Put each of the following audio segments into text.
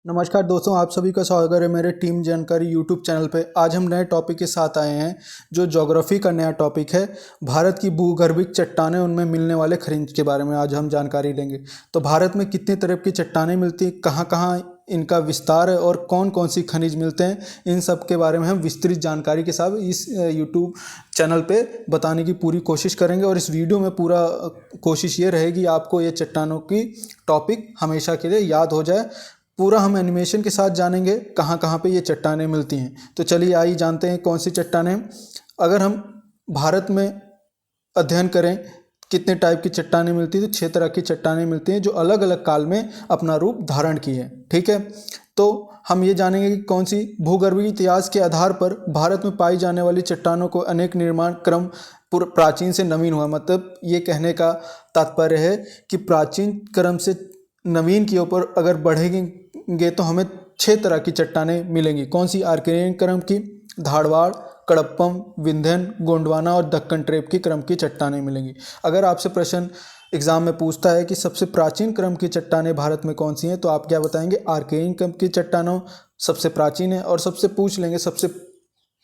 नमस्कार दोस्तों, आप सभी का स्वागत है मेरे टीम जानकारी यूट्यूब चैनल पे। आज हम नए टॉपिक के साथ आए हैं जो ज्योग्राफी का नया टॉपिक है। भारत की भूगर्भिक चट्टानें, उनमें मिलने वाले खनिज के बारे में आज हम जानकारी लेंगे। तो भारत में कितने तरह की चट्टानें मिलती हैं, कहाँ कहाँ इनका विस्तार है और कौन कौन सी खनिज मिलते हैं, इन सब के बारे में हम विस्तृत जानकारी के साथ इस यूट्यूब चैनल पे बताने की पूरी कोशिश करेंगे। और इस वीडियो में पूरा कोशिश ये रहेगी आपको ये चट्टानों की टॉपिक हमेशा के लिए याद हो जाए। पूरा हम एनिमेशन के साथ जानेंगे कहाँ कहाँ पे ये चट्टानें मिलती हैं। तो चलिए आइए जानते हैं कौन सी चट्टानें। अगर हम भारत में अध्ययन करें कितने टाइप की चट्टानें मिलती हैं, तो 6 तरह की चट्टानें मिलती हैं जो अलग अलग काल में अपना रूप धारण की है। ठीक है, तो हम ये जानेंगे कि कौन सी भूगर्भीय इतिहास के आधार पर भारत में पाई जाने वाली चट्टानों को अनेक निर्माण क्रम प्राचीन से नवीन हुआ। मतलब ये कहने का तात्पर्य है कि प्राचीन क्रम से नवीन की ओर अगर बढ़ेंगे तो हमें 6 तरह की चट्टानें मिलेंगी। कौन सी? आर्कियन क्रम की, धारवाड़, कडप्पम, विंध्यन, गोंडवाना और दक्कन ट्रेप की क्रम की चट्टानें मिलेंगी। अगर आपसे प्रश्न एग्जाम में पूछता है कि सबसे प्राचीन क्रम की चट्टानें भारत में कौन सी हैं, तो आप क्या बताएंगे? आर्कियन क्रम की चट्टानों सबसे प्राचीन है। और सबसे पूछ लेंगे सबसे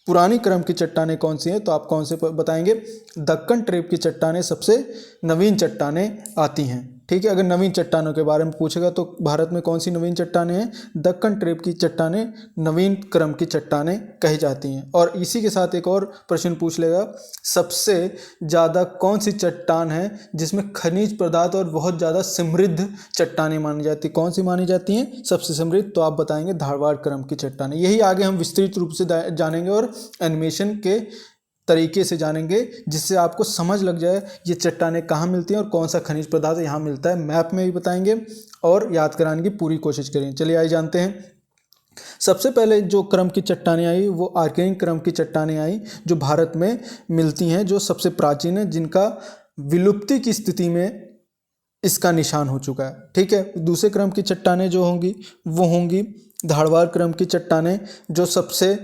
पुरानी क्रम की चट्टानें कौन सी हैं, तो आप कौन से बताएंगे? दक्कन ट्रेप की चट्टानें सबसे नवीन चट्टानें आती हैं। ठीक है, अगर नवीन चट्टानों के बारे में पूछेगा तो भारत में कौन सी नवीन चट्टानें हैं? दक्कन ट्रेप की चट्टानें नवीन क्रम की चट्टानें कही जाती हैं। और इसी के साथ एक और प्रश्न पूछ लेगा, सबसे ज़्यादा कौन सी चट्टान है जिसमें खनिज पदार्थ और बहुत ज़्यादा समृद्ध चट्टानें मानी जाती? कौन सी मानी जाती हैं सबसे समृद्ध? तो आप बताएंगे धारवाड़ क्रम की चट्टानें। यही आगे हम विस्तृत रूप से जानेंगे और एनिमेशन के तरीके से जानेंगे, जिससे आपको समझ लग जाए ये चट्टानें कहाँ मिलती हैं और कौन सा खनिज पदार्थ यहाँ मिलता है। मैप में भी बताएंगे और याद कराने की पूरी कोशिश करेंगे। चलिए आइए जानते हैं। सबसे पहले जो क्रम की चट्टानें आई वो आर्कियन क्रम की चट्टानें आई, जो भारत में मिलती हैं, जो सबसे प्राचीन है, जिनका विलुप्ति की स्थिति में इसका निशान हो चुका है। ठीक है, दूसरे क्रम की चट्टानें जो होंगी वो होंगी धारवाड़ क्रम की चट्टानें, जो सबसे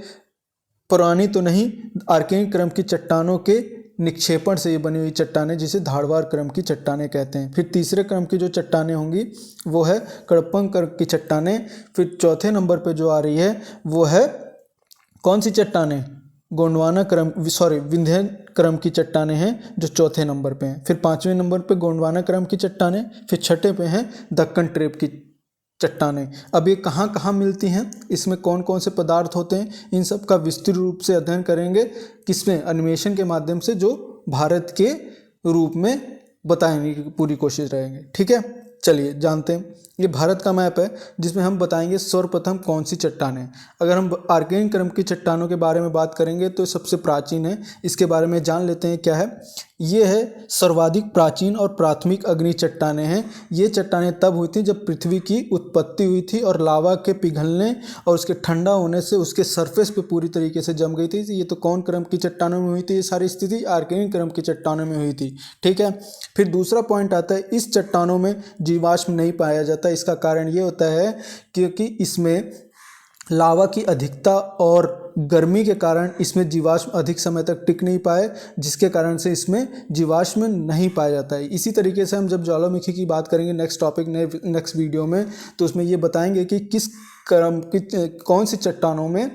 पुरानी तो नहीं, आर्कियन क्रम की चट्टानों के निक्षेपण से ये बनी हुई चट्टानें, जिसे धारवाड़ क्रम की चट्टानें कहते हैं। फिर तीसरे क्रम की जो चट्टानें होंगी वो है कडप्पम क्रम की चट्टानें। फिर चौथे नंबर पे जो आ रही है वो है कौन सी चट्टानें? गोंडवाना क्रम, विंध्यन क्रम की चट्टानें हैं जो चौथे नंबर पे हैं। फिर 5वें नंबर पे गोंडवाना क्रम की चट्टानें। फिर छठे पे हैं दक्कन ट्रेप की चट्टानें। अब ये कहाँ कहाँ मिलती हैं, इसमें कौन कौन से पदार्थ होते हैं, इन सब का विस्तृत रूप से अध्ययन करेंगे। किसमें? एनिमेशन के माध्यम से, जो भारत के रूप में बताने की पूरी कोशिश रहेंगे। ठीक है, चलिए जानते हैं। ये भारत का मैप है जिसमें हम बताएंगे सर्वप्रथम कौन सी चट्टानें। अगर हम आर्कियन क्रम की चट्टानों के बारे में बात करेंगे तो सबसे प्राचीन है, इसके बारे में जान लेते हैं क्या है। ये है सर्वाधिक प्राचीन और प्राथमिक अग्नि चट्टानें हैं। ये चट्टानें तब हुई थी जब पृथ्वी की उत्पत्ति हुई थी और लावा के पिघलने और उसके ठंडा होने से उसके सरफेस पे पूरी तरीके से जम गई थी। ये तो कौन क्रम की चट्टानों में हुई थी? ये सारी स्थिति आर्कियन क्रम की चट्टानों में हुई थी। ठीक है, फिर दूसरा पॉइंट आता है, इस चट्टानों में जीवाश्म नहीं पाया जाता। इसका कारण ये होता है क्योंकि इसमें लावा की अधिकता और गर्मी के कारण इसमें जीवाश्म अधिक समय तक टिक नहीं पाए, जिसके कारण से इसमें जीवाश्म नहीं पाया जाता है। इसी तरीके से हम जब ज्वालामुखी की बात करेंगे नेक्स्ट टॉपिक नेक्स्ट वीडियो में, तो उसमें ये बताएंगे कि किस क्रम की कौन सी चट्टानों में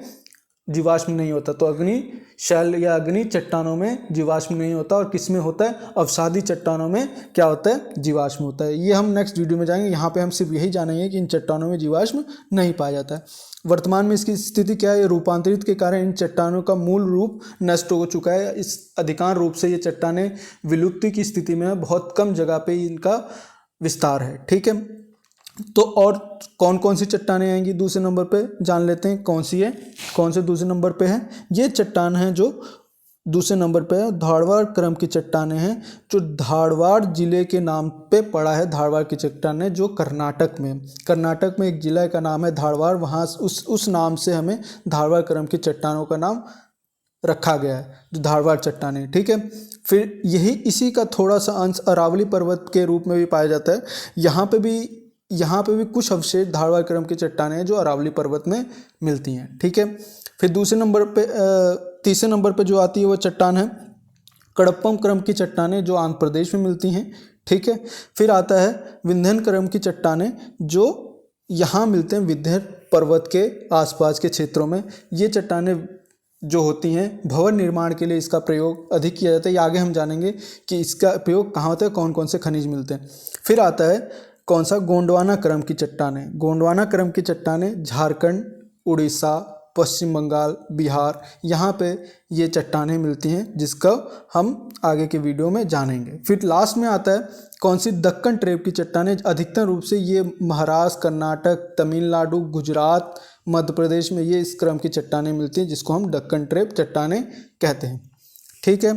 जीवाश्म नहीं होता। तो अग्नि शैल या अग्नि चट्टानों में जीवाश्म नहीं होता, और किस में होता है? अवसादी चट्टानों में क्या होता है? जीवाश्म होता है। ये हम नेक्स्ट वीडियो में जाएंगे। यहाँ पे हम सिर्फ यही जानेंगे कि इन चट्टानों में जीवाश्म नहीं पाया जाता है। वर्तमान में इसकी स्थिति क्या है? रूपांतरित के कारण इन चट्टानों का मूल रूप नष्ट हो चुका है। इस अधिकांश रूप से ये चट्टानें विलुप्ति की स्थिति में है, बहुत कम जगह पे इनका विस्तार है। ठीक है, तो और कौन कौन सी चट्टानें आएंगी दूसरे नंबर पे, जान लेते हैं कौन सी है, कौन से दूसरे नंबर पे है। ये चट्टान है जो दूसरे नंबर पे है, धारवाड़ क्रम की चट्टानें हैं, जो धारवाड़ जिले के नाम पे पड़ा है। धारवाड़ की चट्टानें जो कर्नाटक में एक जिला का नाम है धारवाड़, वहाँ उस नाम से हमें धारवाड़ क्रम की चट्टानों का नाम रखा गया है, जो धारवाड़ चट्टानें। ठीक है, फिर यही इसी का थोड़ा सा अंश अरावली पर्वत के रूप में भी पाया जाता है। यहाँ पे भी कुछ अवशेष धारवाड़ क्रम की चट्टानें हैं जो अरावली पर्वत में मिलती हैं। ठीक है, फिर तीसरे नंबर पे जो आती है वो चट्टान है कडप्पम क्रम की चट्टानें, जो आंध्र प्रदेश में मिलती हैं। ठीक है, फिर आता है विंध्यन क्रम की चट्टानें, जो यहाँ मिलते हैं विंध्य पर्वत के आसपास के क्षेत्रों में। ये चट्टानें जो होती हैं भवन निर्माण के लिए इसका प्रयोग अधिक किया जाता है। ये आगे हम जानेंगे कि इसका प्रयोग कहाँ होता है, कौन कौन से खनिज मिलते हैं। फिर आता है कौन सा, गोंडवाना क्रम की चट्टानें। गोंडवाना क्रम की चट्टानें झारखंड, उड़ीसा, पश्चिम बंगाल, बिहार, यहाँ पे ये चट्टानें मिलती हैं, जिसका हम आगे के वीडियो में जानेंगे। फिर लास्ट में आता है कौन सी, दक्कन ट्रेप की चट्टानें। अधिकतर रूप से ये महाराष्ट्र, कर्नाटक, तमिलनाडु, गुजरात, मध्य प्रदेश में ये इस क्रम की चट्टानें मिलती हैं, जिसको हम दक्कन ट्रेप चट्टानें कहते हैं। ठीक है,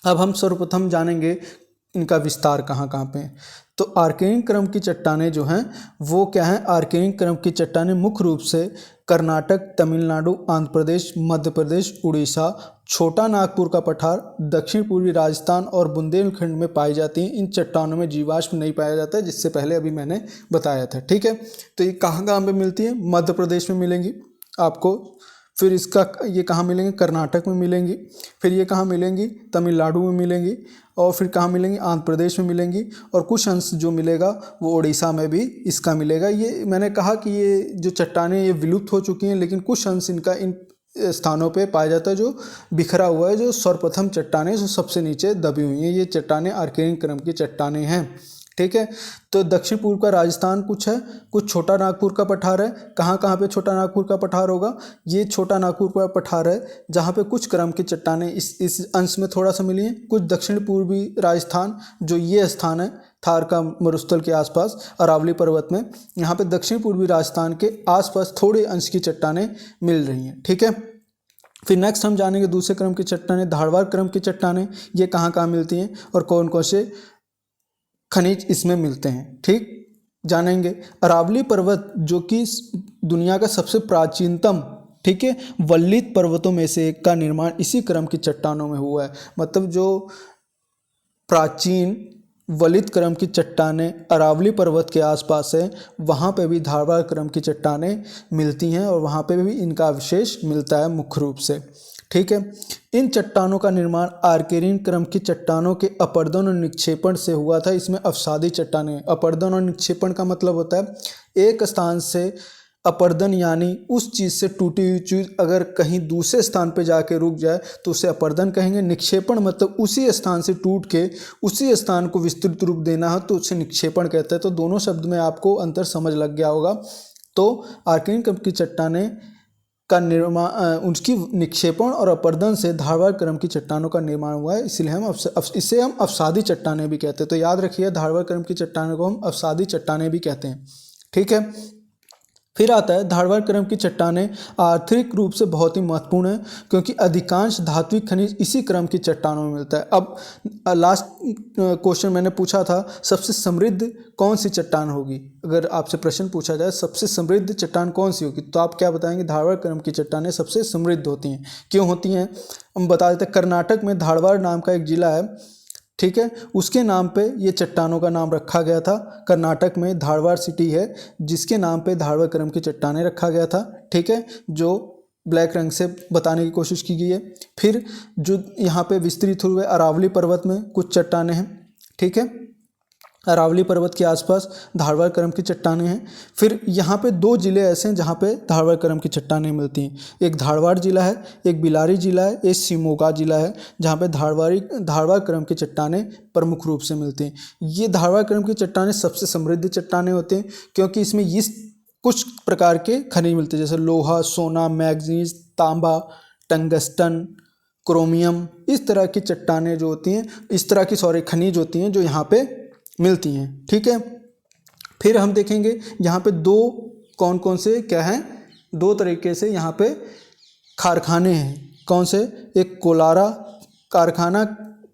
अब हम सर्वप्रथम जानेंगे इनका विस्तार कहाँ कहाँ पे है। तो आर्केयन क्रम की चट्टानें जो हैं वो क्या हैं, आर्केयन क्रम की चट्टानें मुख्य रूप से कर्नाटक, तमिलनाडु, आंध्र प्रदेश, मध्य प्रदेश, उड़ीसा, छोटा नागपुर का पठार, दक्षिण पूर्वी राजस्थान और बुंदेलखंड में पाई जाती हैं। इन चट्टानों में जीवाश्म नहीं पाया जाता है, जिससे पहले अभी मैंने बताया था। ठीक है, तो ये कहाँ कहाँ पे मिलती है, मध्य प्रदेश में मिलेंगी आपको। फिर इसका ये कहाँ मिलेंगे, कर्नाटक में मिलेंगी। फिर ये कहाँ मिलेंगी, तमिलनाडु में मिलेंगी। और फिर कहाँ मिलेंगी, आंध्र प्रदेश में मिलेंगी। और कुछ अंश जो मिलेगा वो उड़ीसा में भी इसका मिलेगा। ये मैंने कहा कि ये जो चट्टानें ये विलुप्त हो चुकी हैं, लेकिन कुछ अंश इनका इन स्थानों पे पाया जाता है जो बिखरा हुआ है। जो सर्वप्रथम चट्टानें जो सबसे नीचे दबी हुई हैं, ये चट्टानें आर्केयन क्रम की चट्टानें हैं। ठीक है, तो दक्षिण पूर्व का राजस्थान कुछ है, कुछ छोटा नागपुर का पठार है। कहाँ कहाँ पे छोटा नागपुर का पठार होगा, ये छोटा नागपुर का पठार है, जहाँ पे कुछ क्रम की चट्टानें इस अंश में थोड़ा सा मिली हैं। कुछ दक्षिण पूर्वी राजस्थान, जो ये स्थान है थार का मरुस्थल के आसपास अरावली पर्वत में, यहाँ पे दक्षिण पूर्वी राजस्थान के आसपास थोड़े अंश की चट्टानें मिल रही हैं। ठीक है, फिर नेक्स्ट हम जानेंगे दूसरे क्रम की चट्टानें, धारवाड़ क्रम की चट्टानें। ये कहाँ कहाँ मिलती हैं और कौन कौन से खनिज इसमें मिलते हैं। ठीक, जानेंगे। अरावली पर्वत जो कि दुनिया का सबसे प्राचीनतम, ठीक है, वल्लित पर्वतों में से एक का निर्माण इसी क्रम की चट्टानों में हुआ है। मतलब जो प्राचीन वलित क्रम की चट्टानें अरावली पर्वत के आसपास है, वहाँ पे भी धारवाड़ क्रम की चट्टानें मिलती हैं और वहाँ पे भी इनका अवशेष मिलता है मुख्य रूप से। ठीक है, इन चट्टानों का निर्माण आर्केयन क्रम की चट्टानों के अपरदन और निक्षेपण से हुआ था। इसमें अवसादी चट्टानें, अपरदन और निक्षेपण का मतलब होता है एक स्थान से अपरदन, यानी उस चीज़ से टूटी हुई चीज़ अगर कहीं दूसरे स्थान पे जाके रुक जाए तो उसे अपरदन कहेंगे। निक्षेपण मतलब उसी स्थान से टूट के उसी स्थान को विस्तृत रूप देना है तो उसे निक्षेपण कहते हैं। तो दोनों शब्द में आपको अंतर समझ लग गया होगा। तो आर्केयन क्रम की चट्टानें का निर्माण, उनकी निक्षेपण और अपरदन से धारवाड़ क्रम की चट्टानों का निर्माण हुआ है, इसलिए हम इसे हम अवसादी चट्टानें भी कहते हैं। तो याद रखिए, धारवाड़ क्रम की चट्टानों को हम अवसादी चट्टानें भी कहते हैं। ठीक है, फिर आता है धारवाड़ क्रम की चट्टानें आर्थिक रूप से बहुत ही महत्वपूर्ण है, क्योंकि अधिकांश धात्विक खनिज इसी क्रम की चट्टानों में मिलता है। अब लास्ट क्वेश्चन मैंने पूछा था, सबसे समृद्ध कौन सी चट्टान होगी। अगर आपसे प्रश्न पूछा जाए सबसे समृद्ध चट्टान कौन सी होगी, तो आप क्या बताएंगे, धारवाड़ क्रम की चट्टानें सबसे समृद्ध होती हैं। क्यों होती हैं हम बता देते हैं। कर्नाटक में धारवाड़ नाम का एक जिला है, ठीक है, उसके नाम पे ये चट्टानों का नाम रखा गया था। कर्नाटक में धारवाड़ सिटी है जिसके नाम पे धारवाड़ क्रम की चट्टानें रखा गया था। ठीक है, जो ब्लैक रंग से बताने की कोशिश की गई है। फिर जो यहाँ पे विस्तृत हुए अरावली पर्वत में कुछ चट्टानें हैं। ठीक है, अरावली पर्वत के आसपास धारवाड़ क्रम की चट्टानें हैं। फिर यहाँ पे दो ज़िले ऐसे हैं जहाँ पे धारवाड़ क्रम की चट्टानें मिलती हैं। एक धारवाड़ जिला है, एक बिलारी जिला है, एक शिमोगा जिला है, जहाँ पे धारवाड़ क्रम की चट्टानें प्रमुख रूप से मिलती हैं। ये धारवाड़ क्रम की चट्टानें सबसे समृद्ध चट्टानें होती हैं, क्योंकि इसमें इस कुछ प्रकार के खनिज मिलते हैं, जैसे लोहा, सोना, मैग्नीज, तांबा, टंगस्टन, क्रोमियम। इस तरह की चट्टानें जो होती हैं, इस तरह की खनिज होती हैं जो यहाँ पे मिलती हैं। ठीक है, फिर हम देखेंगे यहाँ पे दो कौन कौन से क्या हैं, दो तरीके से यहाँ पे कारखाने हैं। कौन से, एक कोलारा कारखाना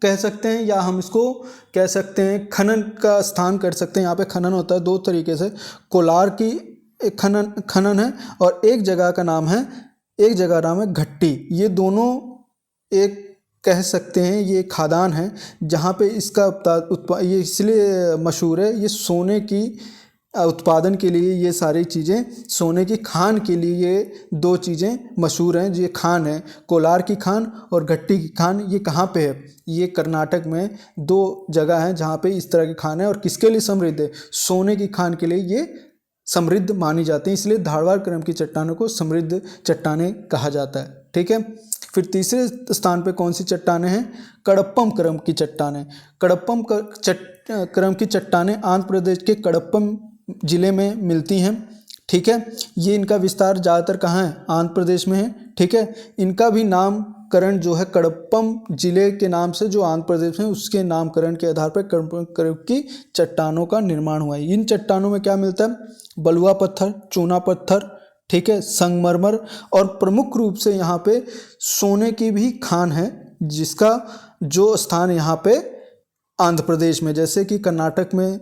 कह सकते हैं, या हम इसको कह सकते हैं खनन का स्थान कर सकते हैं। यहाँ पे खनन होता है दो तरीके से, कोलार की एक खनन है और एक जगह नाम है घट्टी। ये दोनों एक कह सकते हैं ये खादान है जहाँ पे इसका ये इसलिए मशहूर है, ये सोने की उत्पादन के लिए, ये सारी चीज़ें सोने की खान के लिए ये दो चीज़ें मशहूर हैं। ये खान है, कोलार की खान और घट्टी की खान। ये कहाँ पे है, ये कर्नाटक में दो जगह हैं जहाँ पे इस तरह की खान है। और किसके लिए समृद्ध है, सोने की खान के लिए ये समृद्ध मानी जाती हैं, इसलिए धारवाड़ क्रम की चट्टानों को समृद्ध चट्टानें कहा जाता है। ठीक है, फिर तीसरे स्थान पे कौन सी चट्टानें हैं? कडप्पम क्रम की चट्टानें। कडप्पम क्रम की चट्टानें आंध्र प्रदेश के कडप्पम जिले में मिलती हैं। ठीक है, ये इनका विस्तार ज़्यादातर कहाँ है? आंध्र प्रदेश में है। ठीक है, इनका भी नामकरण जो है कडप्पम जिले के नाम से, जो आंध्र प्रदेश में, उसके नामकरण के आधार पर कडप्पम क्रम की चट्टानों का निर्माण हुआ है। इन चट्टानों में क्या मिलता है? बलुआ पत्थर, चूना पत्थर, ठीक है, संगमरमर, और प्रमुख रूप से यहाँ पे सोने की भी खान है, जिसका जो स्थान यहाँ पे आंध्र प्रदेश में, जैसे कि कर्नाटक में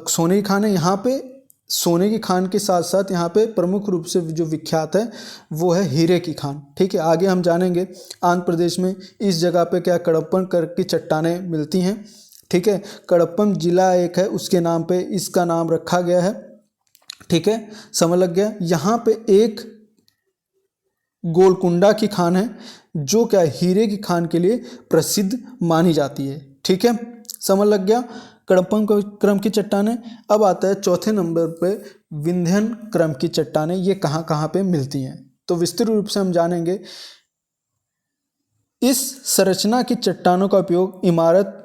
सोने की खान है, यहाँ पे सोने की खान के साथ साथ यहाँ पे प्रमुख रूप से जो विख्यात है वो है हीरे की खान। ठीक है, आगे हम जानेंगे आंध्र प्रदेश में इस जगह पे क्या कडप्पम क्रम की चट्टानें मिलती हैं। ठीक है, कडप्पम जिला एक है, उसके नाम पे इसका नाम रखा गया है। ठीक है, समझ लग गया। यहाँ पे एक गोलकुंडा की खान है, जो क्या हीरे की खान के लिए प्रसिद्ध मानी जाती है। ठीक है, समझ लग गया कडप्पम क्रम की चट्टानें। अब आता है चौथे नंबर पे विंध्यन क्रम की चट्टानें। ये कहाँ कहाँ पे मिलती हैं, तो विस्तृत रूप से हम जानेंगे। इस संरचना की चट्टानों का उपयोग इमारत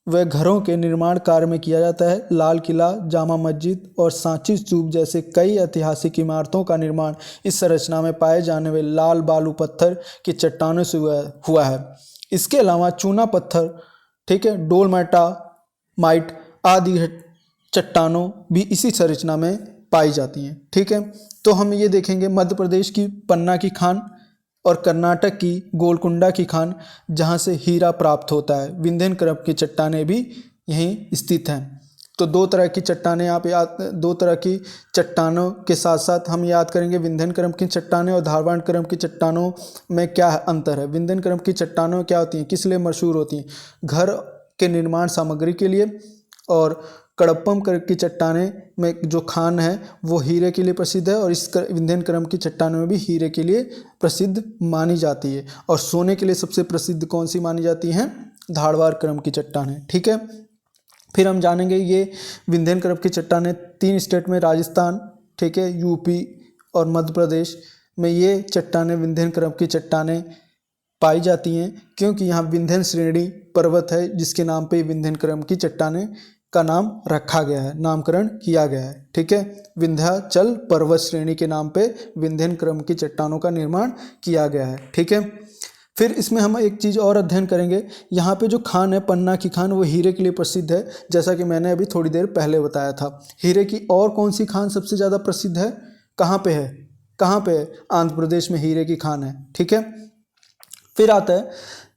व घरों के निर्माण कार्य में किया जाता है। लाल किला, जामा मस्जिद और सांची स्तूप जैसे कई ऐतिहासिक इमारतों का निर्माण इस संरचना में पाए जाने वाले लाल बालू पत्थर की चट्टानों से हुआ है। इसके अलावा चूना पत्थर, ठीक है, डोलमाइट आदि चट्टानों भी इसी संरचना में पाई जाती हैं। ठीक है, तो हम ये देखेंगे मध्य प्रदेश की पन्ना की खान और कर्नाटक की गोलकुंडा की खान, जहाँ से हीरा प्राप्त होता है। विंध्यन क्रम की चट्टानें भी यहीं स्थित हैं। तो दो तरह की चट्टानें आप याद, दो तरह की चट्टानों के साथ साथ हम याद करेंगे विंध्यन क्रम की चट्टानें और धारवाड़ क्रम की चट्टानों में क्या अंतर है। विंध्यन क्रम की चट्टानों क्या होती हैं, किस लिए मशहूर होती हैं? घर के निर्माण सामग्री के लिए। और कडप्पम क्रम की चट्टानें में जो खान है वो हीरे के लिए प्रसिद्ध है, और इस विंध्यन क्रम की चट्टानों में भी हीरे के लिए प्रसिद्ध मानी जाती है। और सोने के लिए सबसे प्रसिद्ध कौन सी मानी जाती हैं? धारवाड़ क्रम की चट्टानें। ठीक है, फिर हम जानेंगे ये विंध्यन क्रम की चट्टानें 3 स्टेट में, राजस्थान, ठीक है, यूपी और मध्य प्रदेश में ये चट्टानें विंध्यन क्रम की चट्टानें पाई जाती हैं, क्योंकि यहाँ विंध्यन श्रेणी पर्वत है जिसके नाम पे विंध्यन क्रम की चट्टानें का नाम रखा गया है, नामकरण किया गया है। ठीक है, विंध्याचल पर्वत श्रेणी के नाम पे विंध्यन क्रम की चट्टानों का निर्माण किया गया है। ठीक है, फिर इसमें हम एक चीज़ और अध्ययन करेंगे। यहाँ पे जो खान है, पन्ना की खान, वो हीरे के लिए प्रसिद्ध है, जैसा कि मैंने अभी थोड़ी देर पहले बताया था। हीरे की और कौन सी खान सबसे ज़्यादा प्रसिद्ध है? कहाँ पे है? कहाँ पे है? आंध्र प्रदेश में हीरे की खान है। ठीक है, फिर आता है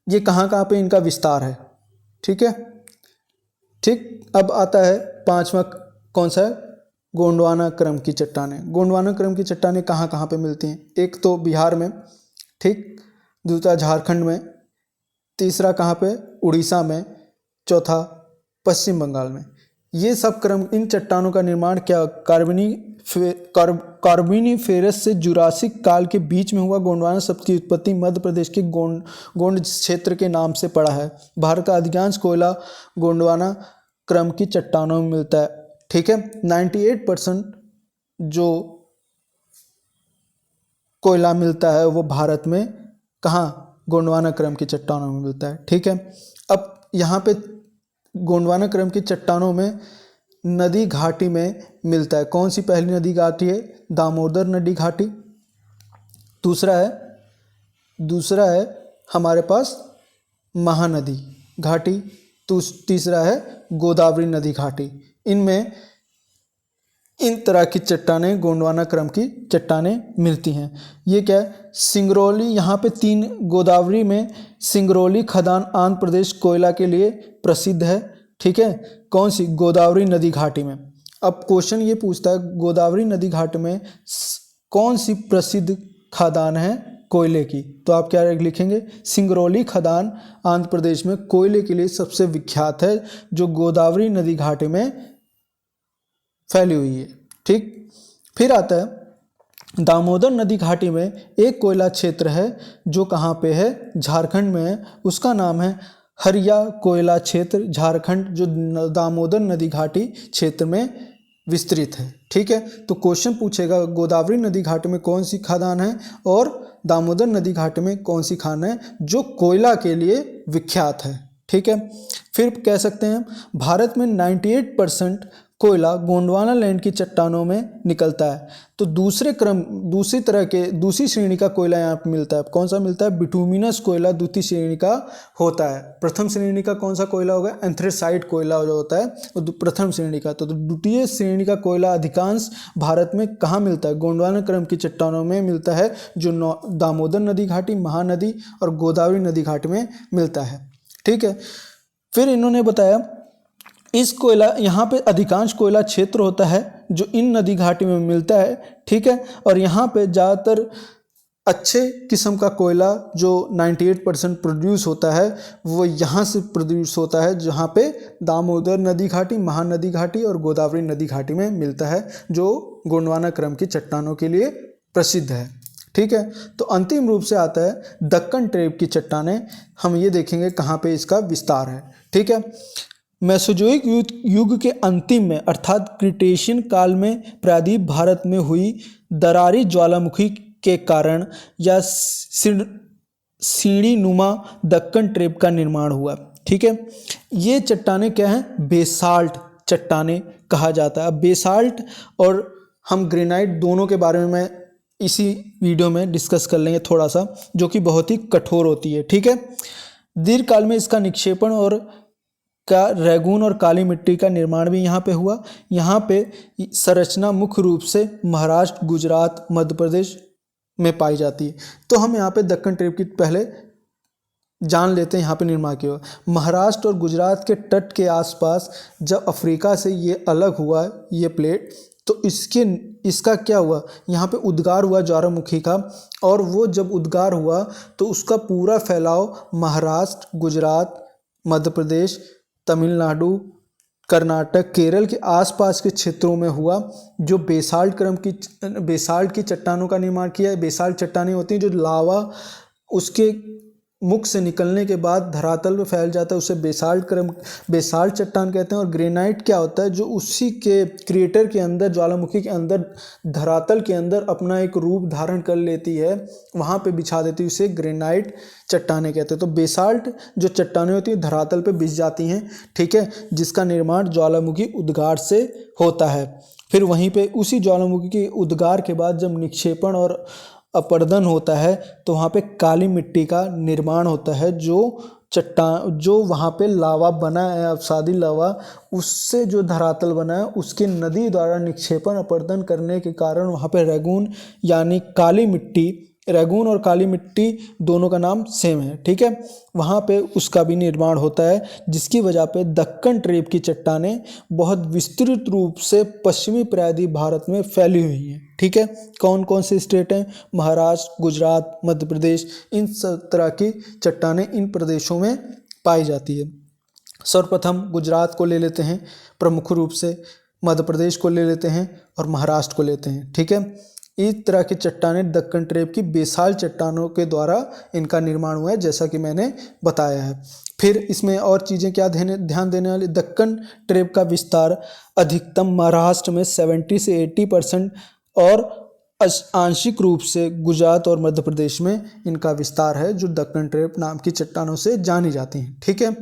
ये कहाँ कहाँ पे इनका विस्तार है। ठीक है, ठीक, अब आता है पांचवा, कौन सा है? गोंडवाना क्रम की चट्टानें। गोंडवाना क्रम की चट्टानें कहाँ कहाँ पे मिलती हैं? एक तो बिहार में, ठीक, दूसरा झारखंड में, तीसरा कहाँ पे? उड़ीसा में, चौथा पश्चिम बंगाल में। ये सब क्रम, इन चट्टानों का निर्माण क्या कार्बोनिफेरस से जुरासिक काल के बीच में हुआ। गोंडवाना शब्द की उत्पत्ति मध्य प्रदेश के गोंड क्षेत्र के नाम से पड़ा है। भारत का अधिकांश कोयला गोंडवाना क्रम की चट्टानों में मिलता है। ठीक है, 98% जो कोयला मिलता है वो भारत में कहाँ? गोंडवाना क्रम की चट्टानों में मिलता है। ठीक है, अब यहाँ पे गोंडवाना क्रम की चट्टानों में नदी घाटी में मिलता है। कौन सी पहली नदी घाटी है? दामोदर नदी घाटी। दूसरा है हमारे पास महानदी घाटी। तीसरा है गोदावरी नदी घाटी। इनमें इन तरह की चट्टानें, गोंडवाना क्रम की चट्टानें मिलती हैं। ये क्या है? सिंगरौली, यहाँ पे 3 गोदावरी में सिंगरौली खदान आंध्र प्रदेश कोयला के लिए प्रसिद्ध है। ठीक है, कौन सी? गोदावरी नदी घाटी में। अब क्वेश्चन ये पूछता है गोदावरी नदी घाटी में कौन सी प्रसिद्ध खदान है कोयले की? तो आप क्या लिखेंगे? सिंगरौली खदान आंध्र प्रदेश में कोयले के लिए सबसे विख्यात है, जो गोदावरी नदी घाटी में फैली हुई है। ठीक, फिर आता है दामोदर नदी घाटी में एक कोयला क्षेत्र है जो कहाँ पे है? झारखंड में है। उसका नाम है हरिया कोयला क्षेत्र, झारखंड, जो दामोदर नदी घाटी क्षेत्र में विस्तृत है। ठीक है, तो क्वेश्चन पूछेगा गोदावरी नदी घाट में कौन सी खदान है और दामोदर नदी घाट में कौन सी खान है जो कोयला के लिए विख्यात है। ठीक है, फिर कह सकते हैं भारत में 98% कोयला गोंडवाना लैंड की चट्टानों में निकलता है। तो दूसरी श्रेणी का कोयला यहाँ पे मिलता है। कौन सा मिलता है? बिटुमिनस कोयला द्वितीय श्रेणी का होता है। प्रथम श्रेणी का कौन सा कोयला होगा? एंथ्रेसाइट कोयला जो होता है वो प्रथम श्रेणी का। तो द्वितीय श्रेणी का कोयला अधिकांश भारत में कहाँ मिलता है? गोंडवाना क्रम की चट्टानों में मिलता है, जो दामोदर नदी घाटी, महानदी और गोदावरी नदी घाट में मिलता है। ठीक है, फिर इन्होंने बताया इस कोयला यहाँ पे अधिकांश कोयला क्षेत्र होता है जो इन नदी घाटी में मिलता है। ठीक है, और यहाँ पे ज़्यादातर अच्छे किस्म का कोयला जो 98% प्रोड्यूस होता है वो यहाँ से प्रोड्यूस होता है, जहाँ पे दामोदर नदी घाटी, महानदी घाटी और गोदावरी नदी घाटी में मिलता है, जो गोंडवाना क्रम की चट्टानों के लिए प्रसिद्ध है। ठीक है, तो अंतिम रूप से आता है दक्कन ट्रेप की चट्टानें। हम ये देखेंगे कहाँ पे इसका विस्तार है। ठीक है, मेसोजोइक युग के अंतिम में अर्थात क्रिटेशियन काल में प्रायद्वीप भारत में हुई दरारी ज्वालामुखी के कारण या सीढ़ी नुमा दक्कन ट्रेप का निर्माण हुआ। ठीक है, ये चट्टानें क्या हैं? बेसाल्ट चट्टानें कहा जाता है। बेसाल्ट और हम ग्रेनाइट दोनों के बारे में मैं इसी वीडियो में डिस्कस कर लेंगे थोड़ा सा, जो कि बहुत ही कठोर होती है। ठीक है, दीर्घकाल में इसका निक्षेपण और का रैगून और काली मिट्टी का निर्माण भी यहाँ पे हुआ। यहाँ पे संरचना मुख्य रूप से महाराष्ट्र, गुजरात, मध्य प्रदेश में पाई जाती है। तो हम यहाँ पे दक्कन ट्रेप की पहले जान लेते हैं यहाँ पे निर्माण किया हुआ। महाराष्ट्र और गुजरात के तट के आसपास जब अफ्रीका से ये अलग हुआ ये प्लेट, तो इसका क्या हुआ? यहाँ पे उद्गार हुआ ज्वालामुखी का, और वो जब उद्गार हुआ तो उसका पूरा फैलाव महाराष्ट्र, गुजरात, मध्य प्रदेश, तमिलनाडु, कर्नाटक, केरल के आसपास के क्षेत्रों में हुआ, जो बेसाल्ट की चट्टानों का निर्माण किया है। बेसाल्ट चट्टानें होती हैं जो लावा उसके मुख से निकलने के बाद धरातल में फैल जाता है, उसे बेसाल्ट चट्टान कहते हैं। और ग्रेनाइट क्या होता है? जो उसी के क्रिएटर के अंदर, ज्वालामुखी के अंदर, धरातल के अंदर अपना एक रूप धारण कर लेती है, वहाँ पे बिछा देती है, उसे ग्रेनाइट चट्टानें कहते हैं। तो बेसाल्ट जो चट्टानें होती हैं धरातल पे बिछ जाती हैं। ठीक है, जिसका निर्माण ज्वालामुखी उद्गार से होता है। फिर वहीं पे उसी ज्वालामुखी के उद्गार के बाद जब निक्षेपण और अपर्दन होता है तो वहाँ पे काली मिट्टी का निर्माण होता है, जो वहाँ पे लावा बना है, अवसादी लावा, उससे जो धरातल बना है उसके नदी द्वारा निक्षेपण अपर्दन करने के कारण वहाँ पे रैगून यानी काली मिट्टी, रैगून और काली मिट्टी दोनों का नाम सेम है। ठीक है, वहाँ पे उसका भी निर्माण होता है, जिसकी वजह पे दक्कन ट्रेप की चट्टानें बहुत विस्तृत रूप से पश्चिमी प्रायद्वीप भारत में फैली हुई हैं। ठीक है, कौन कौन से स्टेट हैं? महाराष्ट्र, गुजरात, मध्य प्रदेश, इन सब तरह की चट्टानें इन प्रदेशों में पाई जाती है। सर्वप्रथम गुजरात को ले लेते हैं प्रमुख रूप से, मध्य प्रदेश को ले लेते हैं और महाराष्ट्र को लेते हैं। ठीक है, इस तरह की चट्टानें दक्कन ट्रेप की बेसाल्ट चट्टानों के द्वारा इनका निर्माण हुआ है, जैसा कि मैंने बताया है। फिर इसमें और चीज़ें क्या ध्यान देने वाली? दक्कन ट्रेप का विस्तार अधिकतम महाराष्ट्र में 70 से 80% और आंशिक रूप से गुजरात और मध्य प्रदेश में इनका विस्तार है, जो दक्कन ट्रेप नाम की चट्टानों से जानी जाती हैं। ठीक है,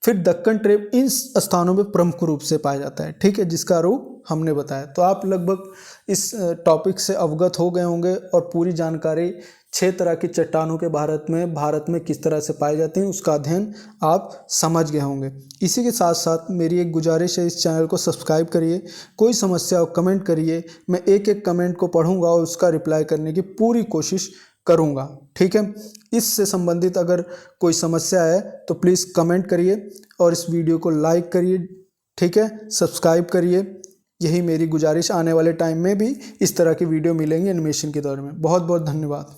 फिर दक्कन ट्रेप इन स्थानों में प्रमुख रूप से पाया जाता है। ठीक है, जिसका रूप हमने बताया। तो आप लगभग इस टॉपिक से अवगत हो गए होंगे और पूरी जानकारी 6 तरह की चट्टानों के भारत में किस तरह से पाई जाती हैं उसका अध्ययन आप समझ गए होंगे। इसी के साथ साथ मेरी एक गुजारिश है, इस चैनल को सब्सक्राइब करिए। कोई समस्या हो कमेंट करिए, मैं एक एक कमेंट को पढ़ूंगा और उसका रिप्लाई करने की पूरी कोशिश करूंगा। ठीक है, इससे संबंधित अगर कोई समस्या है तो प्लीज़ कमेंट करिए और इस वीडियो को लाइक करिए। ठीक है, सब्सक्राइब करिए। यही मेरी गुजारिश। आने वाले टाइम में भी इस तरह की वीडियो मिलेंगी एनिमेशन के दौर में। बहुत बहुत धन्यवाद।